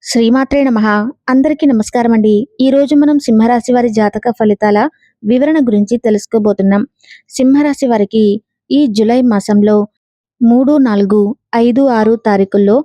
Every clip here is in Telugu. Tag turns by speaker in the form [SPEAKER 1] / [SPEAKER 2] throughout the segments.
[SPEAKER 1] శ్రీమాత్రే నమః. అందరికీ నమస్కారం అండి. ఈరోజు మనం సింహరాశి వారి జాతక ఫలితాల వివరణ గురించి తెలుసుకోబోతున్నాం. సింహరాశి వారికి ఈ జూలై మాసంలో 3, 4, 5, 6 తారీఖుల్లో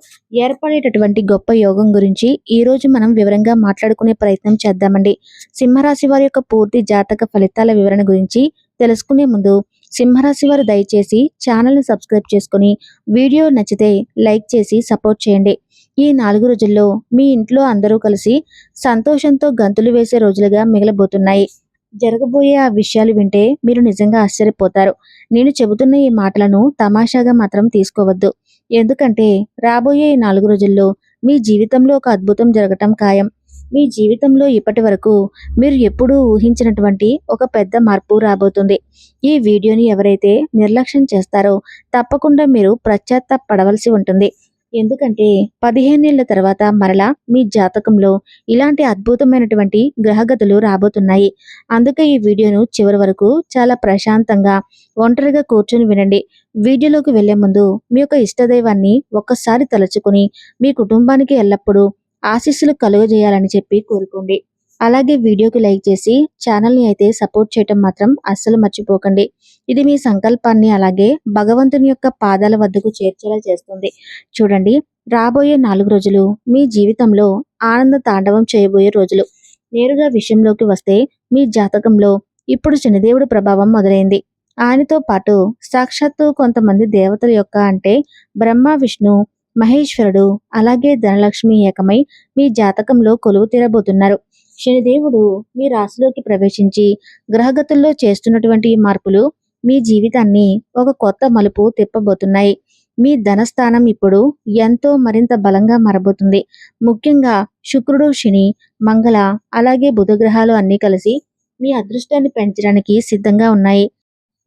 [SPEAKER 1] ఏర్పడేటటువంటి గొప్ప యోగం గురించి ఈరోజు మనం వివరంగా మాట్లాడుకునే ప్రయత్నం చేద్దామండి. సింహరాశి వారి యొక్క పూర్తి జాతక ఫలితాల వివరణ గురించి తెలుసుకునే ముందు సింహరాశి వారు దయచేసి ఛానల్ని సబ్స్క్రైబ్ చేసుకుని వీడియో నచ్చితే లైక్ చేసి సపోర్ట్ చేయండి. ఈ 4 రోజుల్లో మీ ఇంట్లో అందరూ కలిసి సంతోషంతో గంతులు వేసే రోజులుగా మిగలబోతున్నాయి. జరగబోయే ఆ విషయాలు వింటే మీరు నిజంగా ఆశ్చర్యపోతారు. నేను చెబుతున్న ఈ మాటలను తమాషాగా మాత్రం తీసుకోవద్దు. ఎందుకంటే రాబోయే ఈ 4 రోజుల్లో మీ జీవితంలో ఒక అద్భుతం జరగటం ఖాయం. మీ జీవితంలో ఇప్పటి వరకు మీరు ఎప్పుడూ ఊహించినటువంటి ఒక పెద్ద మార్పు రాబోతుంది. ఈ వీడియోని ఎవరైతే నిర్లక్ష్యం చేస్తారో తప్పకుండా మీరు పశ్చాత్తాపపడవలసి ఉంటుంది. ఎందుకంటే 15 ఏళ్ల తర్వాత మరలా మీ జాతకంలో ఇలాంటి అద్భుతమైనటువంటి గ్రహగతులు రాబోతున్నాయి. అందుకే ఈ వీడియోను చివరి వరకు చాలా ప్రశాంతంగా ఒంటరిగా కూర్చొని వినండి. వీడియోలోకి వెళ్లే ముందు మీ యొక్క ఇష్టదైవాన్ని ఒక్కసారి తలుచుకుని మీ కుటుంబానికి ఎల్లప్పుడూ ఆశీస్సులు కలుగజేయాలని చెప్పి కోరుకోండి. అలాగే వీడియోకి లైక్ చేసి ఛానల్ని అయితే సపోర్ట్ చేయటం మాత్రం అస్సలు మర్చిపోకండి. ఇది మీ సంకల్పాన్ని అలాగే భగవంతుని యొక్క పాదాల వద్దకు చేర్చేలా చేస్తుంది. చూడండి, రాబోయే 4 రోజులు మీ జీవితంలో ఆనంద తాండవం చేయబోయే రోజులు. నేరుగా విషయంలోకి వస్తే మీ జాతకంలో ఇప్పుడు శనిదేవుడి ప్రభావం మొదలైంది. ఆయనతో పాటు సాక్షాత్తు కొంతమంది దేవతల యొక్క అంటే బ్రహ్మ, విష్ణు, మహేశ్వరుడు అలాగే ధనలక్ష్మి ఏకమై మీ జాతకంలో కొలువు తీరబోతున్నారు. శనిదేవుడు మీ రాశిలోకి ప్రవేశించి గ్రహగతుల్లో చేస్తున్నటువంటి ఈ మార్పులు మీ జీవితాన్ని ఒక కొత్త మలుపు తిప్పబోతున్నాయి. మీ ధనస్థానం ఇప్పుడు ఎంతో మరింత బలంగా మారబోతుంది. ముఖ్యంగా శుక్రుడు, శని, మంగళ అలాగే బుధ గ్రహాలు అన్నీ కలిసి మీ అదృష్టాన్ని పెంచడానికి సిద్ధంగా ఉన్నాయి.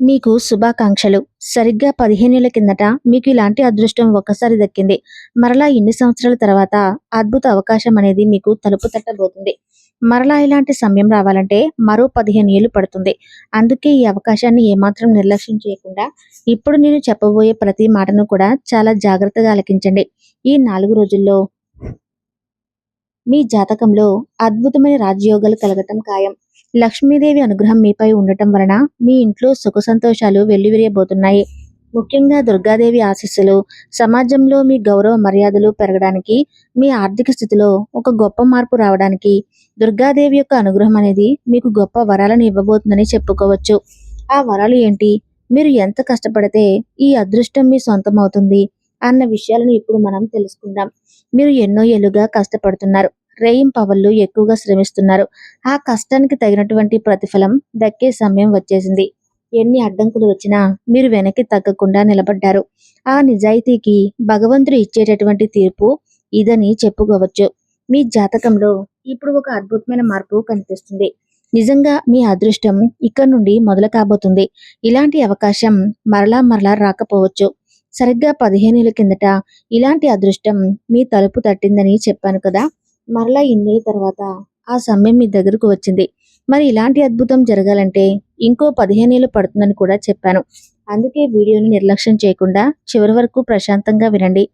[SPEAKER 1] మీకు శుభాకాంక్షలు. సరిగ్గా 15 ఏళ్ల కిందట మీకు ఇలాంటి అదృష్టం ఒక్కసారి దక్కింది. మరలా ఇన్ని సంవత్సరాల తర్వాత అద్భుత అవకాశం అనేది మీకు తలుపు తట్టబోతుంది. మరలా ఇలాంటి సమయం రావాలంటే మరో 15 ఏళ్లు పడుతుంది. అందుకే ఈ అవకాశాన్ని ఏమాత్రం నిర్లక్ష్యం చేయకుండా ఇప్పుడు నేను చెప్పబోయే ప్రతి మాటను కూడా చాలా జాగ్రత్తగా ఆలకించండి. ఈ 4 రోజుల్లో మీ జాతకంలో అద్భుతమైన రాజయోగాలు కలగటం ఖాయం. లక్ష్మీదేవి అనుగ్రహం మీపై ఉండటం వలన మీ ఇంట్లో సుఖ సంతోషాలు వెల్లివిరియబోతున్నాయి. ముఖ్యంగా దుర్గాదేవి ఆశీస్సులు సమాజంలో మీ గౌరవ మర్యాదలు పెరగడానికి, మీ ఆర్థిక స్థితిలో ఒక గొప్ప మార్పు రావడానికి దుర్గాదేవి యొక్క అనుగ్రహం అనేది మీకు గొప్ప వరాలను ఇవ్వబోతుందని చెప్పుకోవచ్చు. ఆ వరాలు ఏంటి, మీరు ఎంత కష్టపడితే ఈ అదృష్టం మీ సొంతం అవుతుంది అన్న విషయాలను ఇప్పుడు మనం తెలుసుకుందాం. మీరు ఎన్నో ఏళ్లుగా కష్టపడుతున్నారు. రేయింపవళ్ళు ఎక్కువగా శ్రమిస్తున్నారు. ఆ కష్టానికి తగినటువంటి ప్రతిఫలం దక్కే సమయం వచ్చేసింది. ఎన్ని అడ్డంకులు వచ్చినా మీరు వెనక్కి తగ్గకుండా నిలబడ్డారు. ఆ నిజాయితీకి భగవంతుడు ఇచ్చేటటువంటి తీర్పు ఇదని చెప్పుకోవచ్చు. మీ జాతకంలో ఇప్పుడు ఒక అద్భుతమైన మార్పు కనిపిస్తుంది. నిజంగా మీ అదృష్టం ఇక్కడ నుండి మొదలు కాబోతుంది. ఇలాంటి అవకాశం మరలా మరలా రాకపోవచ్చు. సరిగ్గా 15 ఏళ్ల కిందట ఇలాంటి అదృష్టం మీ తలుపు తట్టిందని చెప్పాను కదా. మరలా ఇన్నేళ్ళ తర్వాత ఆ సమయం మీ దగ్గరకు వచ్చింది. మరి ఇలాంటి అద్భుతం జరగాలంటే ఇంకో 15 ఏళ్ళు పడుతుందని కూడా చెప్పాను. అందుకే వీడియోని నిర్లక్ష్యం చేయకుండా చివరి వరకు ప్రశాంతంగా వినండి.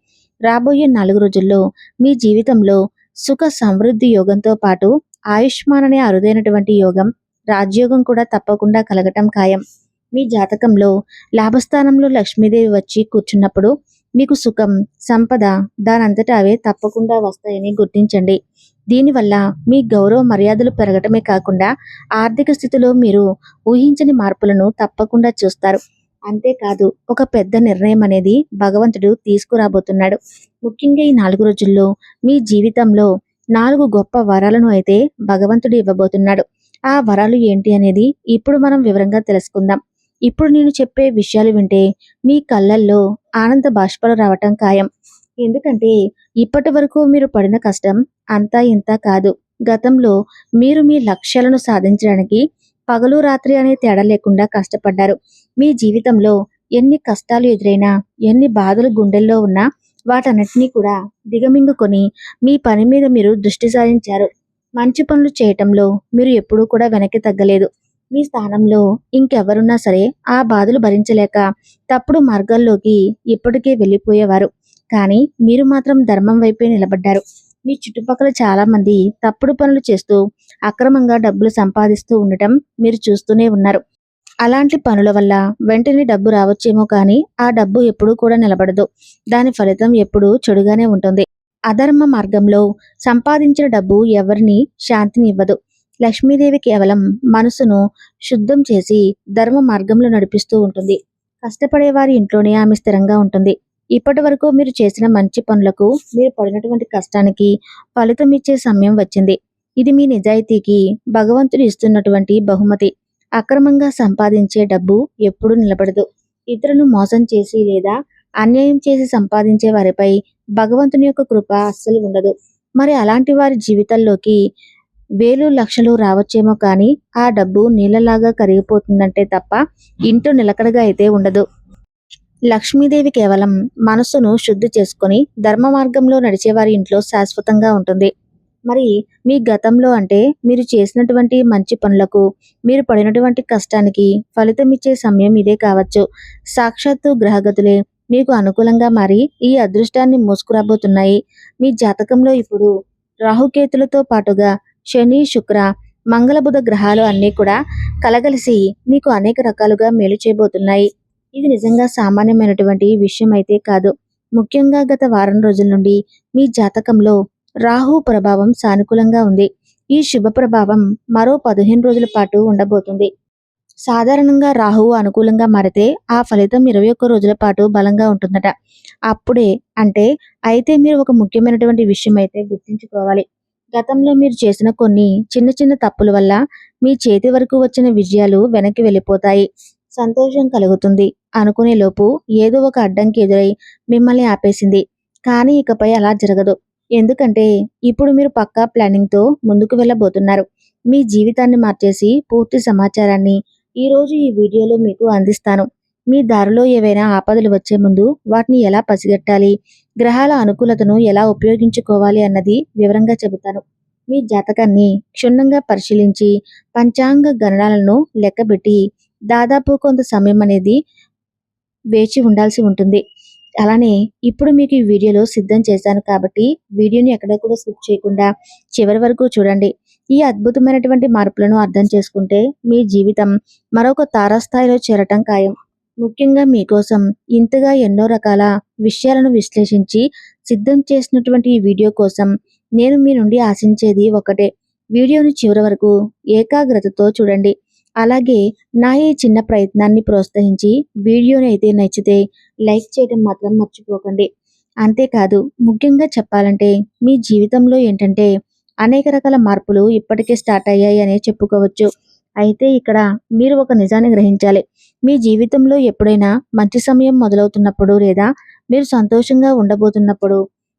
[SPEAKER 1] రాబోయే 4 రోజుల్లో మీ జీవితంలో సుఖ సమృద్ధి యోగంతో పాటు ఆయుష్మాన్ అనే అరుదైనటువంటి యోగం, రాజయోగం కూడా తప్పకుండా కలగటం ఖాయం. మీ జాతకంలో లాభస్థానంలో లక్ష్మీదేవి వచ్చి కూర్చున్నప్పుడు మీకు సుఖం, సంపద దానంతట అవే తప్పకుండా వస్తాయని గుర్తించండి. దీనివల్ల మీ గౌరవ మర్యాదలు పెరగటమే కాకుండా ఆర్థిక స్థితిలో మీరు ఊహించని మార్పులను తప్పకుండా చూస్తారు. అంతేకాదు, ఒక పెద్ద నిర్ణయం అనేది భగవంతుడు తీసుకురాబోతున్నాడు. ముఖ్యంగా ఈ 4 రోజుల్లో మీ జీవితంలో 4 గొప్ప వరాలను అయితే భగవంతుడు ఇవ్వబోతున్నాడు. ఆ వరాలు ఏంటి అనేది ఇప్పుడు మనం వివరంగా తెలుసుకుందాం. ఇప్పుడు నేను చెప్పే విషయాలు వింటే మీ కళ్ళల్లో ఆనంద బాష్పాలు రావటం ఖాయం. ఎందుకంటే ఇప్పటి వరకు మీరు పడిన కష్టం అంతా ఇంత కాదు. గతంలో మీరు మీ లక్ష్యాలను సాధించడానికి పగలు రాత్రి అనే తేడా లేకుండా కష్టపడ్డారు. మీ జీవితంలో ఎన్ని కష్టాలు ఎదురైనా, ఎన్ని బాధలు గుండెల్లో ఉన్నా వాటన్నిటినీ కూడా దిగమింగుకొని మీ పని మీద మీరు దృష్టి సారించారు. మంచి పనులు చేయటంలో మీరు ఎప్పుడూ కూడా వెనక్కి తగ్గలేదు. మీ స్థానంలో ఇంకెవరున్నా సరే ఆ బాధలు భరించలేక తప్పుడు మార్గాల్లోకి ఇప్పటికే వెళ్ళిపోయేవారు. కానీ మీరు మాత్రం ధర్మం వైపే నిలబడ్డారు. మీ చుట్టుపక్కల చాలా మంది తప్పుడు పనులు చేస్తూ అక్రమంగా డబ్బులు సంపాదిస్తూ ఉండటం మీరు చూస్తూనే ఉన్నారు. అలాంటి పనుల వల్ల వెంటనే డబ్బు రావచ్చేమో కానీ ఆ డబ్బు ఎప్పుడూ కూడా నిలబడదు. దాని ఫలితం ఎప్పుడూ చెడుగానే ఉంటుంది. అధర్మ మార్గంలో సంపాదించిన డబ్బు ఎవరిని శాంతిని ఇవ్వదు. లక్ష్మీదేవి కేవలం మనసును శుద్ధం చేసి ధర్మ మార్గంలో నడిపిస్తూ ఉంటుంది. కష్టపడే వారి ఇంట్లోనే ఆమె స్థిరంగా ఉంటుంది. ఇప్పటి వరకు మీరు చేసిన మంచి పనులకు, మీరు పడినటువంటి కష్టానికి ఫలితం ఇచ్చే సమయం వచ్చింది. ఇది మీ నిజాయితీకి భగవంతుడు ఇస్తున్నటువంటి బహుమతి. అక్రమంగా సంపాదించే డబ్బు ఎప్పుడూ నిలబడదు. ఇతరులను మోసం చేసి లేదా అన్యాయం చేసి సంపాదించే వారిపై భగవంతుని యొక్క కృప అస్సలు ఉండదు. మరి అలాంటి వారి జీవితాల్లోకి వేలు లక్షలు రావచ్చేమో కానీ ఆ డబ్బు నీళ్ళలాగా కరిగిపోతుందంటే తప్ప ఇంట్లో నిలకడగా అయితే ఉండదు. లక్ష్మీదేవి కేవలం మనస్సును శుద్ధి చేసుకొని ధర్మ మార్గంలో నడిచేవారి ఇంట్లో శాశ్వతంగా ఉంటుంది. మరి మీ గతంలో అంటే మీరు చేసినటువంటి మంచి పనులకు, మీరు పడినటువంటి కష్టానికి ఫలితం ఇచ్చే సమయం ఇదే కావచ్చు. సాక్షాత్తు గ్రహగతులే మీకు అనుకూలంగా మారి ఈ అదృష్టాన్ని మోసుకురాబోతున్నాయి. మీ జాతకంలో ఇప్పుడు రాహుకేతులతో పాటుగా శని, శుక్ర, మంగళ, బుధ గ్రహాలు అన్నీ కూడా కలగలిసి మీకు అనేక రకాలుగా మేలు చేయబోతున్నాయి. ఇది నిజంగా సామాన్యమైనటువంటి విషయం అయితే కాదు. ముఖ్యంగా గత వారం రోజుల నుండి మీ జాతకంలో రాహు ప్రభావం సానుకూలంగా ఉంది. ఈ శుభ ప్రభావం మరో 15 రోజుల పాటు ఉండబోతుంది. సాధారణంగా రాహువు అనుకూలంగా మారితే ఆ ఫలితం 21 రోజుల పాటు బలంగా ఉంటుందట. అప్పుడే అంటే అయితే మీరు ఒక ముఖ్యమైనటువంటి విషయం అయితే గుర్తుంచుకోవాలి. గతంలో మీరు చేసిన కొన్ని చిన్న చిన్న తప్పుల వల్ల మీ చేతి వరకు వచ్చిన విజయాలు వెనక్కి వెళ్ళిపోతాయి. సంతోషం కలుగుతుంది అనుకునే లోపు ఏదో ఒక అడ్డంకి ఎదురై మిమ్మల్ని ఆపేసింది. కానీ ఇకపై అలా జరగదు. ఎందుకంటే ఇప్పుడు మీరు పక్కా ప్లానింగ్తో ముందుకు వెళ్ళబోతున్నారు. మీ జీవితాన్ని మార్చేసి పూర్తి సమాచారాన్ని ఈరోజు ఈ వీడియోలో మీకు అందిస్తాను. మీ దారిలో ఏవైనా ఆపదలు వచ్చే ముందు వాటిని ఎలా పసిగట్టాలి, గ్రహాల అనుకూలతను ఎలా ఉపయోగించుకోవాలి అన్నది వివరంగా చెబుతాను. మీ జాతకాన్ని క్షుణ్ణంగా పరిశీలించి పంచాంగ గణనాలను లెక్కబెట్టి దాదాపు కొంత సమయం అనేది వేచి ఉండాల్సి ఉంటుంది. అలానే ఇప్పుడు మీకు ఈ వీడియోలో సిద్ధం చేశాను కాబట్టి వీడియోని ఎక్కడ కూడా స్కిప్ చేయకుండా చివరి వరకు చూడండి. ఈ అద్భుతమైనటువంటి మార్పులను అర్థం చేసుకుంటే మీ జీవితం మరొక తారాస్థాయిలో చేరటం ఖాయం. ముఖ్యంగా మీకోసం ఇంతగా ఎన్నో రకాల విషయాలను విశ్లేషించి సిద్ధం చేసినటువంటి ఈ వీడియో కోసం నేను మీ నుండి ఆశించేది ఒకటే. వీడియోని చివరి వరకు ఏకాగ్రతతో చూడండి. అలాగే నా ఈ చిన్న ప్రయత్నాన్ని ప్రోత్సహించి వీడియోని అయితే నచ్చితే లైక్ చేయడం మాత్రం మర్చిపోకండి. అంతేకాదు ముఖ్యంగా చెప్పాలంటే మీ జీవితంలో ఏంటంటే అనేక రకాల మార్పులు ఇప్పటికే స్టార్ట్ అయ్యాయి అనే చెప్పుకోవచ్చు. అయితే ఇక్కడ మీరు ఒక నిజాన్ని గ్రహించాలి. మీ జీవితంలో ఎప్పుడైనా మంచి సమయం మొదలవుతున్నప్పుడు లేదా మీరు సంతోషంగా ఉండబోతున్నప్పుడు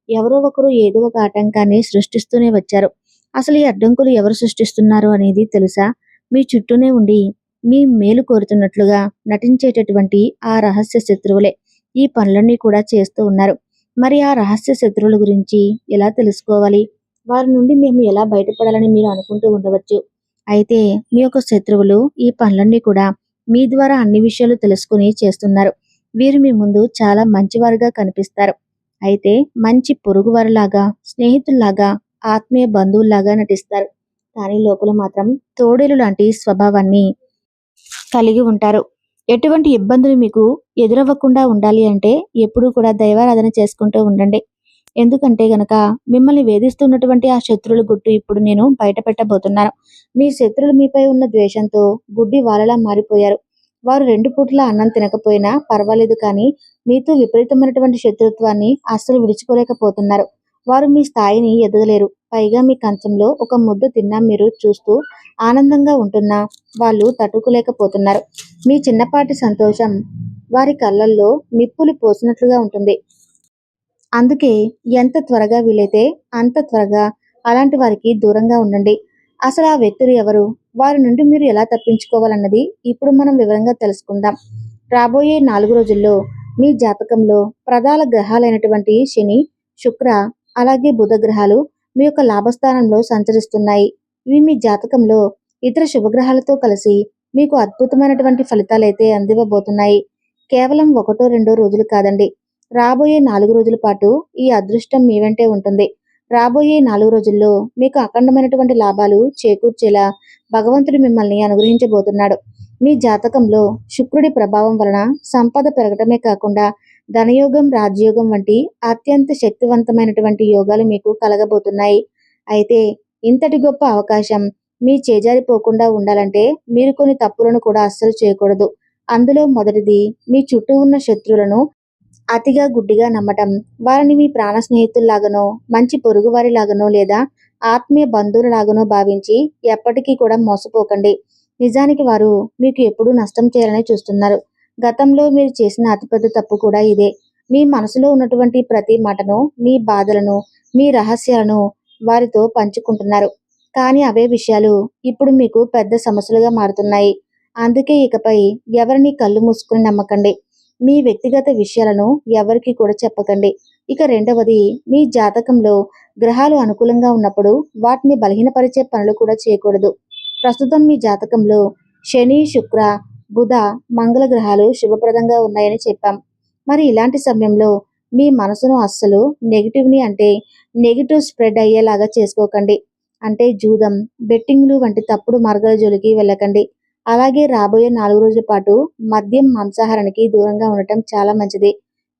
[SPEAKER 1] ఎవరో ఒకరు ఏదో ఒక ఆటంకాన్ని సృష్టిస్తూనే వచ్చారు. అసలు ఈ అడ్డంకులు ఎవరు సృష్టిస్తున్నారు అనేది తెలుసా? మీ చుట్టూనే ఉండి మీ మేలు కోరుతున్నట్లుగా నటించేటటువంటి ఆ రహస్య శత్రువులే ఈ పనులన్నీ కూడా చేస్తూ ఉన్నారు. మరి ఆ రహస్య శత్రువుల గురించి ఎలా తెలుసుకోవాలి, వారి నుండి మేము ఎలా బయటపడాలని మీరు అనుకుంటూ ఉండవచ్చు. అయితే మీ యొక్క శత్రువులు ఈ పనులన్నీ కూడా మీ ద్వారా అన్ని విషయాలు తెలుసుకుని చేస్తున్నారు. వీరు మీ ముందు చాలా మంచివారుగా కనిపిస్తారు. అయితే మంచి పొరుగువారిలాగా, స్నేహితుల్లాగా, ఆత్మీయ బంధువుల్లాగా నటిస్తారు. కానీ లోపల మాత్రం తోడేలు లాంటి స్వభావాన్ని కలిగి ఉంటారు. ఎటువంటి ఇబ్బందులు మీకు ఎదురవ్వకుండా ఉండాలి అంటే ఎప్పుడూ కూడా దైవారాధన చేసుకుంటూ ఉండండి. ఎందుకంటే గనక మిమ్మల్ని వేధిస్తున్నటువంటి ఆ శత్రువుల గుట్టు ఇప్పుడు నేను బయట పెట్టబోతున్నాను. మీ శత్రువులు మీపై ఉన్న ద్వేషంతో గుడ్డి వాళ్ళలా మారిపోయారు. వారు 2 పూట్ల అన్నం తినకపోయినా పర్వాలేదు కానీ మీతో విపరీతమైనటువంటి శత్రుత్వాన్ని అస్సలు విడుచుకోలేకపోతున్నారు. వారు మీ స్థాయిని ఎదగలేరు. పైగా మీ కంచంలో ఒక ముద్ద తిన్నా మీరు చూస్తూ ఆనందంగా ఉంటున్నా వాళ్ళు తట్టుకోలేకపోతున్నారు. మీ చిన్నపాటి సంతోషం వారి కళ్ళల్లో నిప్పులు పోసినట్లుగా ఉంటుంది. అందుకే ఎంత త్వరగా వీలైతే అంత త్వరగా అలాంటి వారికి దూరంగా ఉండండి. అసలు ఆ వ్యక్తులు ఎవరు, వారి నుండి మీరు ఎలా తప్పించుకోవాలన్నది ఇప్పుడు మనం వివరంగా తెలుసుకుందాం. రాబోయే 4 రోజుల్లో మీ జాతకంలో ప్రధాన గ్రహాలైనటువంటి శని, శుక్ర, అలాగే బుధ గ్రహాలు మీ యొక్క లాభస్థానంలో సంచరిస్తున్నాయి. ఇవి మీ జాతకంలో ఇతర శుభగ్రహాలతో కలిసి మీకు అద్భుతమైనటువంటి ఫలితాలైతే అందివ్వబోతున్నాయి. కేవలం 1-2 రోజులు కాదండి, రాబోయే 4 రోజుల పాటు ఈ అదృష్టం మీ వెంటే ఉంటుంది. రాబోయే 4 రోజుల్లో మీకు అఖండమైనటువంటి లాభాలు చేకూర్చేలా భగవంతుడు మిమ్మల్ని అనుగ్రహించబోతున్నాడు. మీ జాతకంలో శుక్రుడి ప్రభావం వలన సంపద పెరగటమే కాకుండా ధనయోగం, రాజయోగం వంటి అత్యంత శక్తివంతమైనటువంటి యోగాలు మీకు కలగబోతున్నాయి. అయితే ఇంతటి గొప్ప అవకాశం మీ చేజారిపోకుండా ఉండాలంటే మీరు కొన్ని తప్పులను కూడా అస్సలు చేయకూడదు. అందులో మొదటిది, మీ చుట్టూ ఉన్న శత్రువులను అతిగా గుడ్డిగా నమ్మటం. వారిని మీ ప్రాణ స్నేహితుల్లాగానో, మంచి పొరుగువారిలాగానో లేదా ఆత్మీయ బంధువులలాగానో భావించి ఎప్పటికీ కూడా మోసపోకండి. నిజానికి వారు మీకు ఎప్పుడూ నష్టం చేయాలని చూస్తున్నారు. గతంలో మీరు చేసిన అతిపెద్ద తప్పు కూడా ఇదే. మీ మనసులో ఉన్నటువంటి ప్రతి మాటను, మీ బాధలను, మీ రహస్యాలను వారితో పంచుకుంటున్నారు. కానీ అవే విషయాలు ఇప్పుడు మీకు పెద్ద సమస్యలుగా మారుతున్నాయి. అందుకే ఇకపై ఎవరిని కళ్ళు మూసుకుని నమ్మకండి. మీ వ్యక్తిగత విషయాలను ఎవరికీ కూడా చెప్పకండి. ఇక రెండవది, మీ జాతకంలో గ్రహాలు అనుకూలంగా ఉన్నప్పుడు వాటిని బలహీనపరిచే పనులు కూడా చేయకూడదు. ప్రస్తుతం మీ జాతకంలో శని, శుక్ర, బుధ, మంగళ గ్రహాలు శుభప్రదంగా ఉన్నాయని చెప్పాం. మరి ఇలాంటి సమయంలో మీ మనసును అస్సలు నెగిటివ్ స్ప్రెడ్ అయ్యేలాగా చేసుకోకండి. అంటే జూదం, బెట్టింగ్లు వంటి తప్పుడు మార్గాల జోలికి వెళ్ళకండి. అలాగే రాబోయే 4 రోజుల పాటు మద్యం, మాంసాహారానికి దూరంగా ఉండటం చాలా మంచిది.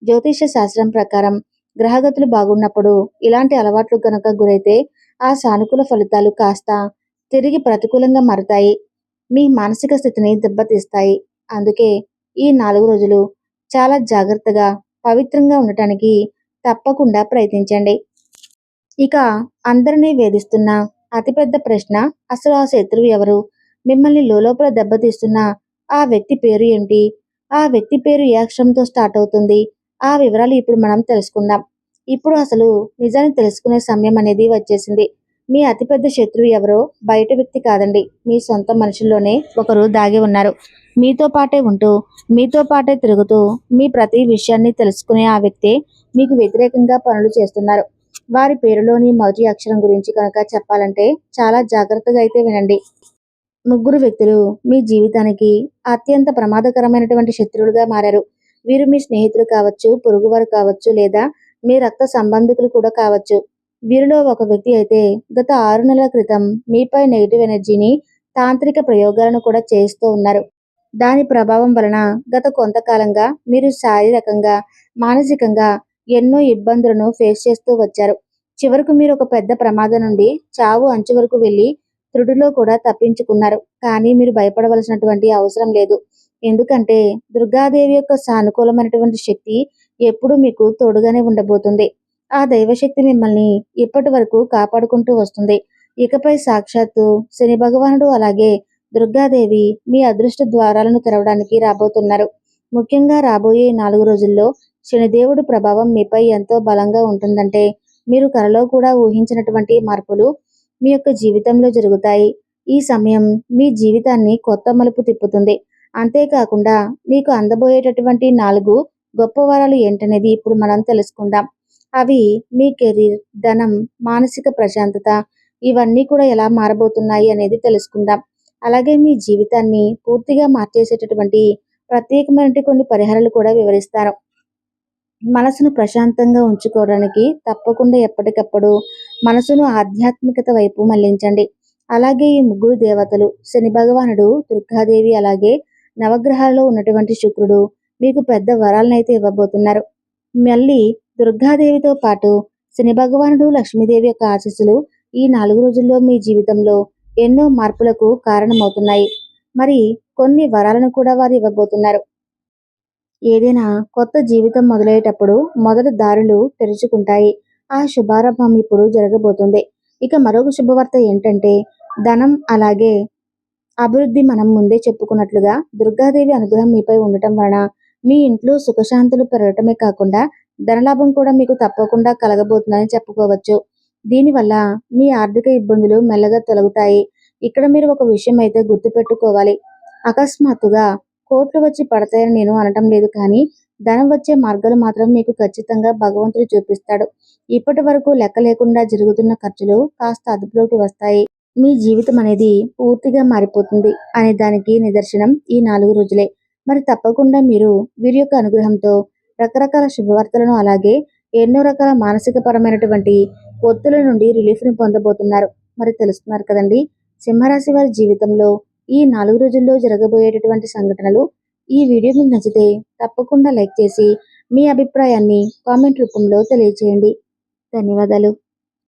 [SPEAKER 1] జ్యోతిష శాస్త్రం ప్రకారం గ్రహగతులు బాగున్నప్పుడు ఇలాంటి అలవాట్లు కనుక గురైతే ఆ సానుకూల ఫలితాలు కాస్త తిరిగి ప్రతికూలంగా మారుతాయి. మీ మానసిక స్థితిని దెబ్బతీస్తాయి. అందుకే ఈ 4 రోజులు చాలా జాగ్రత్తగా, పవిత్రంగా ఉండటానికి తప్పకుండా ప్రయత్నించండి. ఇక అందరినీ వేధిస్తున్న అతిపెద్ద ప్రశ్న, అసలు ఆ శత్రువు ఎవరు? మిమ్మల్ని లోలోపల దెబ్బతీస్తున్న ఆ వ్యక్తి పేరు ఏంటి? ఆ వ్యక్తి పేరు ఏ అక్షరంతో స్టార్ట్ అవుతుంది? ఆ వివరాలు ఇప్పుడు మనం తెలుసుకుందాం. ఇప్పుడు అసలు నిజాన్ని తెలుసుకునే సమయం అనేది వచ్చేసింది. మీ అతిపెద్ద శత్రువు ఎవరో బయట వ్యక్తి కాదండి. మీ సొంత మనుషుల్లోనే ఒకరు దాగి ఉన్నారు. మీతో పాటే ఉంటూ, మీతో పాటే తిరుగుతూ, మీ ప్రతి విషయాన్ని తెలుసుకునే ఆ వ్యక్తే మీకు వ్యతిరేకంగా పనులు చేస్తున్నారు. వారి పేరులోని మొదటి అక్షరం గురించి కనుక చెప్పాలంటే చాలా జాగ్రత్తగా అయితే వినండి. ముగ్గురు వ్యక్తులు మీ జీవితానికి అత్యంత ప్రమాదకరమైనటువంటి శత్రువులుగా మారారు. వీరు మీ స్నేహితులు కావచ్చు, పొరుగువారు కావచ్చు, లేదా మీ రక్త సంబంధికులు కూడా కావచ్చు. వీరిలో ఒక వ్యక్తి అయితే గత 6 నెలల క్రితం మీపై నెగిటివ్ ఎనర్జీని, తాంత్రిక ప్రయోగాలను కూడా చేస్తూ ఉన్నారు. దాని ప్రభావం వలన గత కొంతకాలంగా మీరు శారీరకంగా, మానసికంగా ఎన్నో ఇబ్బందులను ఫేస్ చేస్తూ వచ్చారు. చివరకు మీరు ఒక పెద్ద ప్రమాదం నుండి చావు అంచు వరకు వెళ్ళి త్రుటిలో కూడా తప్పించుకున్నారు. కానీ మీరు భయపడవలసినటువంటి అవసరం లేదు. ఎందుకంటే దుర్గాదేవి యొక్క సానుకూలమైనటువంటి శక్తి ఎప్పుడూ మీకు తోడుగానే ఉండబోతుంది. ఆ దైవశక్తి మిమ్మల్ని ఇప్పటి వరకు కాపాడుకుంటూ వస్తుంది. ఇకపై సాక్షాత్తు శని భగవానుడు అలాగే దుర్గాదేవి మీ అదృష్ట ద్వారాలను తెరవడానికి రాబోతున్నారు. ముఖ్యంగా రాబోయే 4 రోజుల్లో శనిదేవుడు ప్రభావం మీపై ఎంతో బలంగా ఉంటుందంటే మీరు కలలో కూడా ఊహించినటువంటి మార్పులు మీ యొక్క జీవితంలో జరుగుతాయి. ఈ సమయం మీ జీవితాన్ని కొత్త మలుపు తిప్పుతుంది. అంతేకాకుండా మీకు అందబోయేటటువంటి 4 గొప్ప వరాలు ఏంటనేది ఇప్పుడు మనం తెలుసుకుందాం. అవి మీ కెరీర్, ధనం, మానసిక ప్రశాంతత ఇవన్నీ కూడా ఎలా మారబోతున్నాయి అనేది తెలుసుకుందాం. అలాగే మీ జీవితాన్ని పూర్తిగా మార్చేసేటటువంటి ప్రత్యేకమైన కొన్ని పరిహారాలు కూడా వివరిస్తాను. మనసును ప్రశాంతంగా ఉంచుకోవడానికి తప్పకుండా ఎప్పటికప్పుడు మనసును ఆధ్యాత్మికత వైపు మళ్లించండి. అలాగే ఈ ముగ్గురు దేవతలు శని భగవానుడు, దుర్గాదేవి అలాగే నవగ్రహాలలో ఉన్నటువంటి శుక్రుడు మీకు పెద్ద వరాలనైతే ఇవ్వబోతున్నారు. మళ్ళీ దుర్గాదేవితో పాటు శని భగవానుడు, లక్ష్మీదేవి యొక్క ఆశీస్సులు ఈ 4 రోజుల్లో మీ జీవితంలో ఎన్నో మార్పులకు కారణమవుతున్నాయి. మరి కొన్ని వరాలను కూడా వారు ఇవ్వబోతున్నారు. ఏదైనా కొత్త జీవితం మొదలయ్యేటప్పుడు మొదటి దారులు తెరుచుకుంటాయి. ఆ శుభారంభం ఇప్పుడు జరగబోతుంది. ఇక మరొక శుభవార్త ఏంటంటే ధనం అలాగే అభివృద్ధి. మనం ముందే చెప్పుకున్నట్లుగా దుర్గాదేవి అనుగ్రహం మీపై ఉండటం వలన మీ ఇంట్లో సుఖశాంతులు పెరగటమే కాకుండా ధనలాభం కూడా మీకు తప్పకుండా కలగబోతుందని చెప్పుకోవచ్చు. దీనివల్ల మీ ఆర్థిక ఇబ్బందులు మెల్లగా తొలగుతాయి. ఇక్కడ మీరు ఒక విషయం అయితే గుర్తుపెట్టుకోవాలి. అకస్మాత్తుగా కోట్లు వచ్చి పడతాయని నేను అనటం లేదు, కానీ ధనం వచ్చే మార్గాలు మాత్రం మీకు ఖచ్చితంగా భగవంతుడు చూపిస్తాడు. ఇప్పటి వరకు లెక్క లేకుండా జరుగుతున్న ఖర్చులు కాస్త అదుపులోకి వస్తాయి. మీ జీవితం అనేది పూర్తిగా మారిపోతుంది అనే దానికి నిదర్శనం ఈ 4 రోజులే. మరి తప్పకుండా మీరు వీరి యొక్క అనుగ్రహంతో రకరకాల శుభవార్తలను అలాగే ఎన్నో రకాల మానసిక పరమైనటువంటి ఒత్తుల నుండి రిలీఫ్ని పొందబోతున్నారు. మరి తెలుస్తున్నారు కదండి, సింహరాశి వారి జీవితంలో ఈ 4 రోజుల్లో జరగబోయేటటువంటి సంఘటనలు. ఈ వీడియో మీకు నచ్చితే తప్పకుండా లైక్ చేసి మీ అభిప్రాయాన్ని కామెంట్ రూపంలో తెలియజేయండి. ధన్యవాదాలు.